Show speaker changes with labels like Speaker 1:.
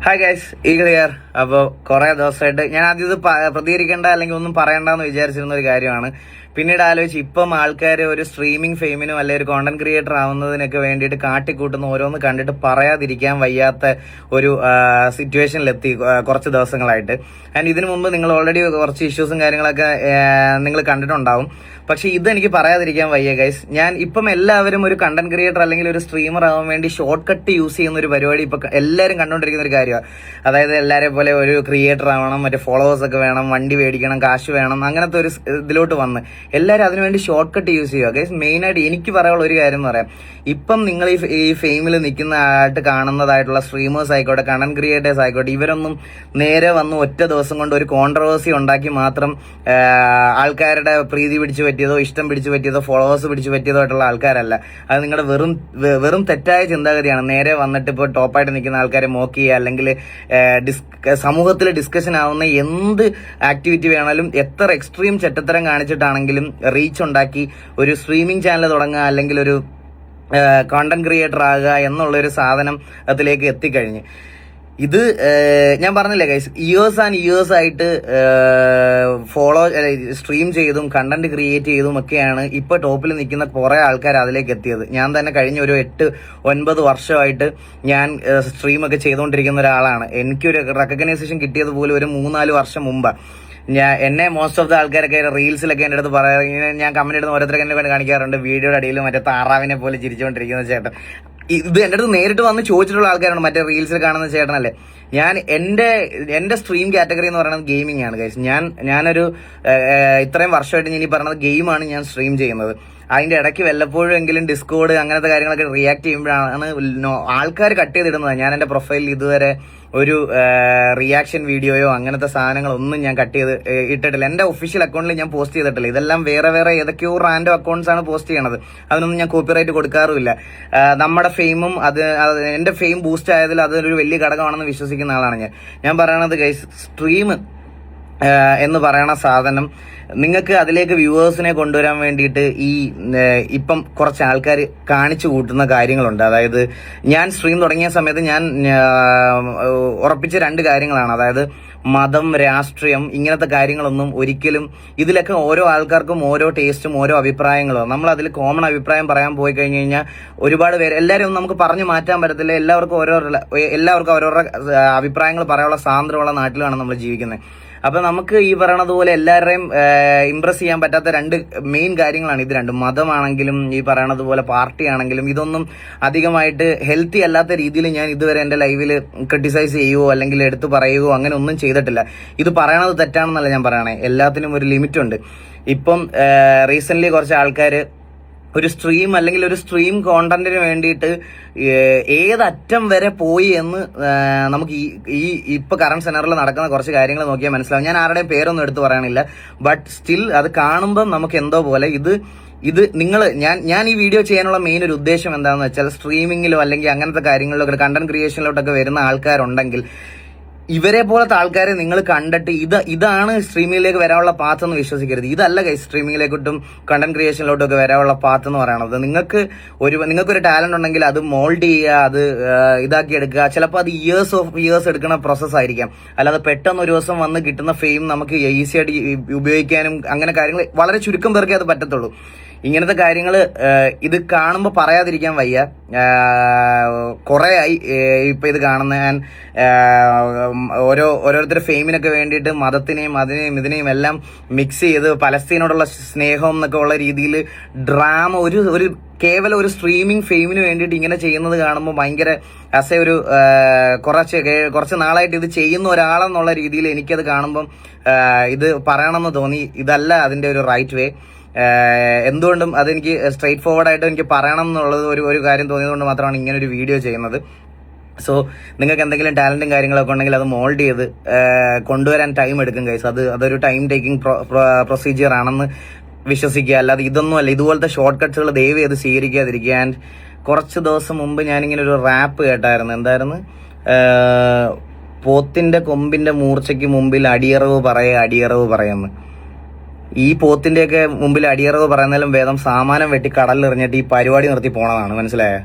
Speaker 1: Hi guys, eagle here. അപ്പോൾ കുറേ ദിവസമായിട്ട് ഞാൻ ആദ്യം ഇത് പ്രതികരിക്കേണ്ട അല്ലെങ്കിൽ ഒന്നും പറയണ്ടെന്ന് വിചാരിച്ചിരുന്ന ഒരു കാര്യമാണ്. പിന്നീട് ആലോചിച്ച് ഇപ്പം ആൾക്കാർ ഒരു സ്ട്രീമിംഗ് ഫെയിമിനും അല്ലെങ്കിൽ ഒരു കോണ്ടന്റ് ക്രിയേറ്റർ ആവുന്നതിനൊക്കെ വേണ്ടിയിട്ട് കാട്ടിക്കൂട്ടുന്ന ഓരോന്ന് കണ്ടിട്ട് പറയാതിരിക്കാൻ വയ്യാത്ത ഒരു സിറ്റുവേഷനിലെത്തി കുറച്ച് ദിവസങ്ങളായിട്ട്. ആൻഡ് ഇതിനു മുമ്പ് നിങ്ങൾ ഓൾറെഡി കുറച്ച് ഇഷ്യൂസും കാര്യങ്ങളൊക്കെ നിങ്ങൾ കണ്ടിട്ടുണ്ടാവും. പക്ഷെ ഇതെനിക്ക് പറയാതിരിക്കാൻ വയ്യ ഗൈസ്. ഞാൻ ഇപ്പം എല്ലാവരും ഒരു കണ്ടന്റ് ക്രിയേറ്റർ അല്ലെങ്കിൽ ഒരു സ്ട്രീമർ ആവാൻ വേണ്ടി ഷോർട്ട് കട്ട് യൂസ് ചെയ്യുന്ന ഒരു പരിപാടി ഇപ്പൊ എല്ലാവരും കണ്ടുകൊണ്ടിരിക്കുന്ന ഒരു കാര്യമാണ്. അതായത് എല്ലാവരെ പോലെ ഒരു ക്രിയേറ്റർ ആവണം, മറ്റേ ഫോളോവേഴ്സ് ഒക്കെ വേണം, വണ്ടി മേടിക്കണം, കാശ് വേണം, അങ്ങനത്തെ ഒരു ഇതിലോട്ട് വന്ന് എല്ലാവരും അതിനുവേണ്ടി ഷോർട്ട് കട്ട് യൂസ് ചെയ്യുക ഗൈസ്. മെയിനായിട്ട് എനിക്ക് പറയാനുള്ള ഒരു കാര്യം എന്ന് പറയാം, ഇപ്പം നിങ്ങൾ ഈ ഫെയിമിൽ നിൽക്കുന്ന ആയിട്ട് കാണുന്നതായിട്ടുള്ള സ്ട്രീമേഴ്സ് ആയിക്കോട്ടെ, കണ്ടന്റ് ക്രിയേറ്റേഴ്സ് ആയിക്കോട്ടെ, ഇവരൊന്നും നേരെ വന്ന് ഒറ്റ ദിവസം കൊണ്ട് ഒരു കോൺട്രവേഴ്സി ഉണ്ടാക്കി മാത്രം ആൾക്കാരുടെ പ്രീതി പിടിച്ചു പറ്റിയതോ ഇഷ്ടം പിടിച്ചു പറ്റിയതോ ഫോളോവേഴ്സ് പിടിച്ചു പറ്റിയതോ ആയിട്ടുള്ള ആൾക്കാരല്ല. അത് നിങ്ങളുടെ വെറും തെറ്റായ ചിന്താഗതിയാണ്. നേരെ വന്നിട്ട് ഇപ്പോൾ ടോപ്പായിട്ട് നിൽക്കുന്ന ആൾക്കാരെ മോക്ക് ചെയ്യുക, അല്ലെങ്കിൽ സമൂഹത്തിൽ ഡിസ്കഷൻ ആവുന്ന എന്ത് ആക്ടിവിറ്റി വേണമെങ്കിലും എത്ര എക്സ്ട്രീം ചെറ്റത്തരം കാണിച്ചിട്ടാണെങ്കിലും റീച്ച് ഉണ്ടാക്കി ഒരു സ്ട്രീമിംഗ് ചാനൽ തുടങ്ങുക, അല്ലെങ്കിൽ ഒരു കോണ്ടന്റ് ക്രിയേറ്റർ ആകുക എന്നുള്ളൊരു സാധനം അതിലേക്ക് എത്തിക്കഴിഞ്ഞ് ഇത് ഞാൻ പറഞ്ഞില്ലേ ഗൈസ്, ഇയേഴ്സ് ആൻഡ് ഇയേഴ്സ് ആയിട്ട് സ്ട്രീം ചെയ്തും കണ്ടന്റ് ക്രിയേറ്റ് ചെയ്തും ഒക്കെയാണ് ഇപ്പൊ ടോപ്പിൽ നിൽക്കുന്ന കുറെ ആൾക്കാർ അതിലേക്ക് എത്തിയത്. ഞാൻ തന്നെ കഴിഞ്ഞ ഒരു 8-9 വർഷമായിട്ട് ഞാൻ സ്ട്രീമൊക്കെ ചെയ്തുകൊണ്ടിരിക്കുന്ന ഒരാളാണ്. എനിക്കൊരു റെക്കഗ്നൈസേഷൻ കിട്ടിയത് പോലും ഒരു 3-4 വർഷം മുമ്പാണ്. എന്നെ മോസ്റ്റ് ഓഫ് ദ ആൾക്കാരൊക്കെ റീൽസിലൊക്കെ എൻ്റെ അടുത്ത് പറയാം, ഞാൻ കമന്റ് ഇടുന്ന ഓരോരുത്തരൊക്കെ എന്നെ കൊണ്ട് കാണിക്കാറുണ്ട്, വീഡിയോയുടെ അടിയിൽ മറ്റേ താറാവിനെ പോലെ ചിരിച്ചുകൊണ്ടിരിക്കുന്ന ചേട്ടൻ. ഇത് എൻ്റെ അടുത്ത് നേരിട്ട് വന്ന് ചോദിച്ചിട്ടുള്ള ആൾക്കാരാണ്, മറ്റേ റീൽസിൽ കാണുന്ന ചേട്ടനല്ലേ. ഞാൻ എന്റെ സ്ട്രീം കാറ്റഗറി എന്ന് പറയുന്നത് ഗെയിമിംഗ് ആണ് ഗൈസ്. ഞാനൊരു ഇത്രയും വർഷമായിട്ട് ഞാൻ ഈ പറഞ്ഞത് ഗെയിമാണ് ഞാൻ സ്ട്രീം ചെയ്യുന്നത്. അതിന്റെ ഇടയ്ക്ക് വല്ലപ്പോഴും എങ്കിലും ഡിസ്കോഡ് അങ്ങനത്തെ കാര്യങ്ങളൊക്കെ റിയാക്ട് ചെയ്യുമ്പോഴാണ് ആൾക്കാർ കട്ട് ചെയ്തിടുന്നത്. ഞാൻ എന്റെ പ്രൊഫൈലിൽ ഇതുവരെ ഒരു റിയാക്ഷൻ വീഡിയോയോ അങ്ങനത്തെ സാധനങ്ങളൊന്നും ഞാൻ കട്ട് ചെയ്ത് ഇട്ടിട്ടില്ല. എന്റെ ഒഫീഷ്യൽ അക്കൗണ്ടിൽ ഞാൻ പോസ്റ്റ് ചെയ്തിട്ടില്ല. ഇതെല്ലാം വേറെ ഏതൊക്കെയോ റാൻഡം അക്കൗണ്ട്സ് ആണ് പോസ്റ്റ് ചെയ്യണത്. അതിനൊന്നും ഞാൻ കോപ്പിറൈറ്റ് കൊടുക്കാറുമില്ല. നമ്മുടെ ഫെയിമും എന്റെ ഫെയിം ബൂസ്റ്റ് ആയതിൽ അതൊരു വലിയ ഘടകമാണെന്ന് വിശ്വസിക്കുന്ന ആളാണ് ഞാൻ പറയണത് ഗൈസ്. സ്ട്രീം എന്ന് പറയണ സാധനം നിങ്ങൾക്ക് അതിലേക്ക് വ്യൂവേഴ്സിനെ കൊണ്ടുവരാൻ വേണ്ടിയിട്ട് ഇപ്പം കുറച്ച് ആൾക്കാർ കാണിച്ചു കൂട്ടുന്ന കാര്യങ്ങളുണ്ട്. അതായത് ഞാൻ സ്ട്രീം തുടങ്ങിയ സമയത്ത് ഞാൻ ഉറപ്പിച്ച 2 കാര്യങ്ങളാണ്. അതായത് മതം, രാഷ്ട്രീയം, ഇങ്ങനത്തെ കാര്യങ്ങളൊന്നും ഒരിക്കലും ഇതിലൊക്കെ ഓരോ ആൾക്കാർക്കും ഓരോ ടേസ്റ്റും ഓരോ അഭിപ്രായങ്ങളും. നമ്മൾ അതിൽ കോമൺ അഭിപ്രായം പറയാൻ പോയി കഴിഞ്ഞു കഴിഞ്ഞാൽ ഒരുപാട് പേര് എല്ലാവരും ഒന്നും നമുക്ക് പറഞ്ഞു മാറ്റാൻ പറ്റത്തില്ല. എല്ലാവർക്കും ഓരോരോ അഭിപ്രായങ്ങൾ പറയാനുള്ള സ്വാതന്ത്ര്യമുള്ള നാട്ടിലാണ് നമ്മൾ ജീവിക്കുന്നത്. അപ്പൊ നമുക്ക് ഈ പറയണത് പോലെ എല്ലാവരെയും ഇംപ്രസ് ചെയ്യാൻ പറ്റാത്ത 2 മെയിൻ കാര്യങ്ങളാണ് ഇത് രണ്ടും. മതമാണെങ്കിലും ഈ പറയണത് പോലെ പാർട്ടി ആണെങ്കിലും ഇതൊന്നും അധികമായിട്ട് ഹെൽത്തി അല്ലാത്ത രീതിയിൽ ഞാൻ ഇതുവരെ എന്റെ ലൈവിൽ ക്രിട്ടിസൈസ് ചെയ്യുവോ അല്ലെങ്കിൽ എടുത്തു പറയുകയോ അങ്ങനെ ഒന്നും ചെയ്തിട്ടില്ല. ഇത് പറയണത് തെറ്റാണെന്നല്ല ഞാൻ പറയണേ, എല്ലാത്തിനും ഒരു ലിമിറ്റ് ഉണ്ട്. ഇപ്പം റീസെന്റ് കുറച്ച് ആൾക്കാർ ഒരു സ്ട്രീം അല്ലെങ്കിൽ ഒരു സ്ട്രീം കോണ്ടന്റിന് വേണ്ടിയിട്ട് ഏതറ്റം വരെ പോയി എന്ന് നമുക്ക് ഇപ്പൊ കറണ്ട് സെനറിൽ നടക്കുന്ന കുറച്ച് കാര്യങ്ങൾ നോക്കിയാൽ മനസ്സിലാവും. ഞാൻ ആരുടെയും പേരൊന്നും എടുത്തു പറയണില്ല, ബട്ട് സ്റ്റിൽ അത് കാണുമ്പോൾ നമുക്ക് എന്തോ പോലെ ഇത് ഞാൻ ഈ വീഡിയോ ചെയ്യാനുള്ള മെയിൻ ഒരു ഉദ്ദേശം എന്താണെന്ന് വെച്ചാൽ, സ്ട്രീമിങ്ങിലോ അല്ലെങ്കിൽ അങ്ങനത്തെ കാര്യങ്ങളിലോ കണ്ടന്റ് ക്രിയേഷനിലോട്ടൊക്കെ വരുന്ന ആൾക്കാരുണ്ടെങ്കിൽ ഇവരെ പോലത്തെ ആൾക്കാരെ നിങ്ങൾ കണ്ടിട്ട് ഇതാണ് സ്ട്രീമിങ്ങിലേക്ക് വരാനുള്ള പാത്ത് എന്ന് വിശ്വസിക്കരുത്. ഇതല്ല ഗൈസ് സ്ട്രീമിങ്ങിലേക്കൊട്ടും കണ്ടന്റ് ക്രിയേഷനിലോട്ടും ഒക്കെ വരാനുള്ള പാത്ത് എന്ന് പറയുന്നത്. നിങ്ങൾക്കൊരു ടാലന്റ് ഉണ്ടെങ്കിൽ അത് മോൾഡ് ചെയ്യുക, അത് ഇതാക്കി എടുക്കുക. ചിലപ്പോൾ അത് ഇയേഴ്സ് എടുക്കുന്ന പ്രോസസ് ആയിരിക്കാം. അല്ലാതെ പെട്ടെന്ന് ഒരു ദിവസം വന്ന് കിട്ടുന്ന ഫെയിം നമുക്ക് ഈസി ആയിട്ട് ഉപയോഗിക്കാനും അങ്ങനെ കാര്യങ്ങൾ വളരെ ചുരുക്കം പേർക്കേ അത് പറ്റത്തുള്ളൂ. ഇങ്ങനത്തെ കാര്യങ്ങൾ ഇത് കാണുമ്പോൾ പറയാതിരിക്കാൻ വയ്യ. കുറെ ആയി ഇപ്പൊ ഇത് കാണുന്ന ഞാൻ ഓരോരുത്തരുടെ ഫെയിമിനൊക്കെ വേണ്ടിയിട്ട് മതത്തിനെയും ഇതിനെയും എല്ലാം മിക്സ് ചെയ്ത് പലസ്തീനോടുള്ള സ്നേഹം എന്നൊക്കെ ഉള്ള രീതിയിൽ ഡ്രാമ ഒരു കേവലം ഒരു സ്ട്രീമിംഗ് ഫെയിമിന് വേണ്ടിയിട്ട് ഇങ്ങനെ ചെയ്യുന്നത് കാണുമ്പോൾ ഭയങ്കര ഒരു കുറച്ച് നാളായിട്ട് ഇത് ചെയ്യുന്ന ഒരാളെന്നുള്ള രീതിയിൽ എനിക്കത് കാണുമ്പം ഇത് പറയണമെന്ന് തോന്നി. ഇതല്ല അതിന്റെ ഒരു റൈറ്റ് വേ. എന്തുകൊണ്ടും അതെനിക്ക് സ്ട്രെയിറ്റ് ഫോർവേഡ് ആയിട്ട് എനിക്ക് പറയണം എന്നുള്ളത് ഒരു കാര്യം തോന്നിയതുകൊണ്ട് മാത്രമാണ് ഇങ്ങനെ ഒരു വീഡിയോ ചെയ്യുന്നത്. സോ നിങ്ങൾക്ക് എന്തെങ്കിലും ടാലന്റും കാര്യങ്ങളൊക്കെ ഉണ്ടെങ്കിൽ അത് മോൾഡ് ചെയ്ത് കൊണ്ടുവരാൻ ടൈം എടുക്കും ഗൈസ്. അതൊരു ടൈം ടേക്കിംഗ് പ്രൊസീജിയർ ആണെന്ന് വിശ്വസിക്കുക. അല്ലാതെ ഇതൊന്നുമല്ല. ഇതുപോലത്തെ ഷോർട്ട് കട്ട്സുകൾ ദയവ് ചെയ്ത് സ്വീകരിക്കാതിരിക്കുക. ആൻഡ് കുറച്ച് ദിവസം മുമ്പ് ഞാനിങ്ങനെ ഒരു റാപ്പ് കേട്ടായിരുന്നു. എന്തായിരുന്നു? പോത്തിന്റെ കൊമ്പിന്റെ മൂർച്ചയ്ക്ക് മുമ്പിൽ അടിയറവ് പറയുന്നു. ഈ പോത്തിന്റെയൊക്കെ മുമ്പിൽ അടിയറവ് പറയുന്നതിലും ഭേദം സാമാനം വെട്ടി കടലിൽ എറിഞ്ഞിട്ട് ഈ പരിപാടി നിർത്തി പോണതാണ്. മനസ്സിലായോ?